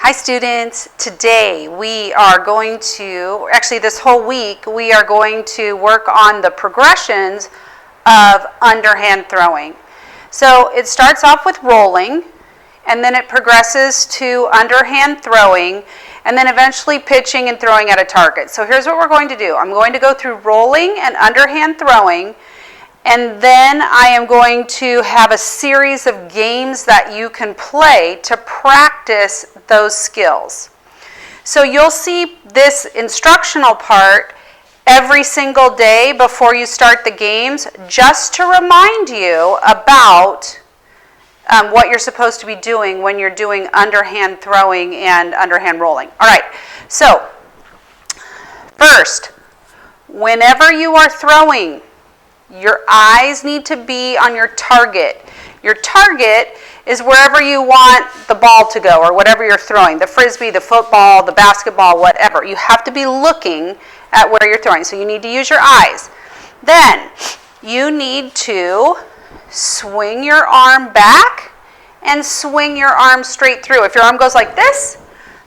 Hi students, today we are going to, actually this whole week, we are going to work on the progressions of underhand throwing. So it starts off with rolling, and then it progresses to underhand throwing, and then eventually pitching and throwing at a target. So here's what we're going to do. I'm going to go through rolling and underhand throwing, and then I am going to have a series of games that you can play to practice those skills. So you'll see this instructional part every single day before you start the games, just to remind you about what you're supposed to be doing when you're doing underhand throwing and underhand rolling. All right, so first, whenever you are throwing, your eyes need to be on your target. Your target is wherever you want the ball to go or whatever you're throwing, the frisbee, the football, the basketball, whatever. You have to be looking at where you're throwing, so you need to use your eyes. Then you need to swing your arm back and swing your arm straight through. If your arm goes like this,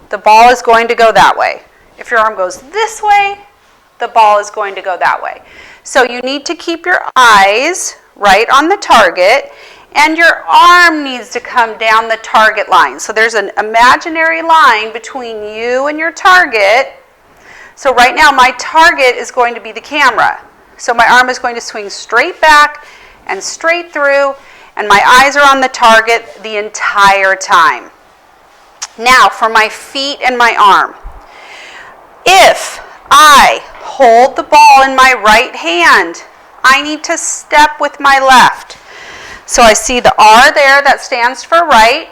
the ball is going to go that way. If your arm goes this way, the ball is going to go that way. So you need to keep your eyes right on the target, and your arm needs to come down the target line. So there's an imaginary line between you and your target. So right now my target is going to be the camera. So my arm is going to swing straight back and straight through, and my eyes are on the target the entire time. Now for my feet and my arm. If I hold the ball in my right hand, I need to step with my left. So I see the R there, that stands for right.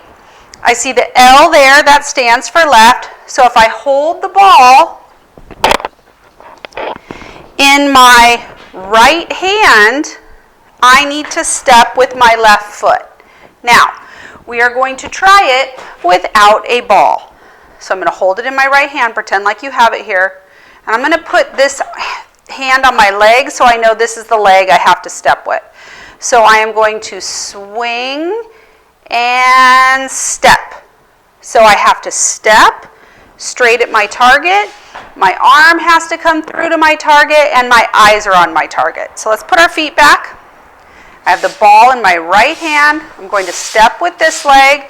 I see the L there, that stands for left. So if I hold the ball in my right hand, I need to step with my left foot. Now, we are going to try it without a ball. So I'm going to hold it in my right hand, pretend like you have it here. And I'm going to put this hand on my leg so I know this is the leg I have to step with. So I am going to swing and step. So I have to step straight at my target. My arm has to come through to my target, and my eyes are on my target. So let's put our feet back. I have the ball in my right hand. I'm going to step with this leg,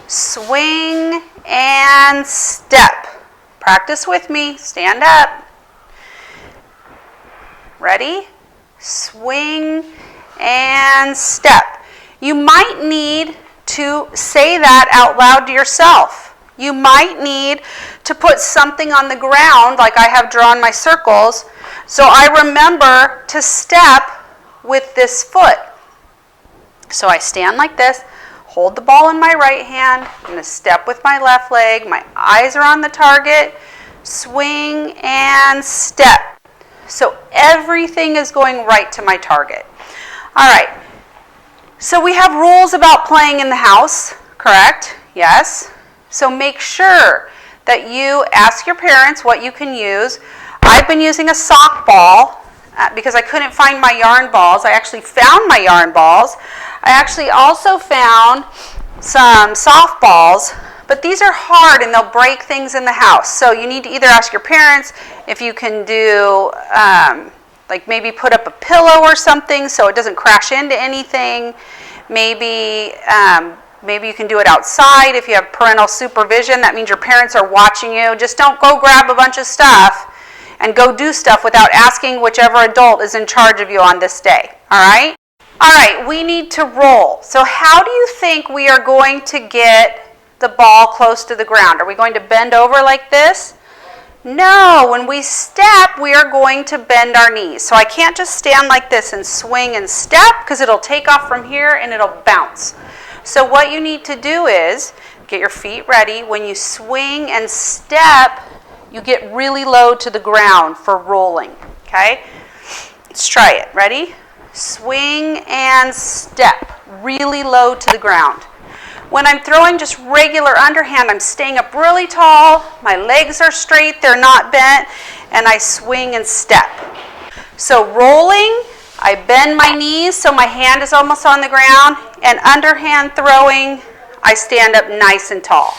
swing and step. Practice with me. Stand up. Ready? Swing and step. You might need to say that out loud to yourself. You might need to put something on the ground, like I have drawn my circles, so I remember to step with this foot. So I stand like this, hold the ball in my right hand, I'm going to step with my left leg, my eyes are on the target, swing and step. So everything is going right to my target. All right, so we have rules about playing in the house, correct? Yes. So make sure that you ask your parents what you can use. I've been using a sock ball because I couldn't find my yarn balls. I actually found my yarn balls. I actually also found some softballs, but these are hard and they'll break things in the house. So you need to either ask your parents if you can do, like maybe put up a pillow or something so it doesn't crash into anything. Maybe you can do it outside if you have parental supervision. That means your parents are watching you. Just don't go grab a bunch of stuff and go do stuff without asking whichever adult is in charge of you on this day. All right? All right, we need to roll. So how do you think we are going to get the ball close to the ground? Are we going to bend over like this? No, when we step, we are going to bend our knees. So I can't just stand like this and swing and step because it'll take off from here and it'll bounce. So what you need to do is get your feet ready. When you swing and step, you get really low to the ground for rolling, okay? Let's try it. Ready? Swing and step, really low to the ground. When I'm throwing just regular underhand, I'm staying up really tall, my legs are straight, they're not bent, and I swing and step. So rolling, I bend my knees so my hand is almost on the ground, and underhand throwing, I stand up nice and tall.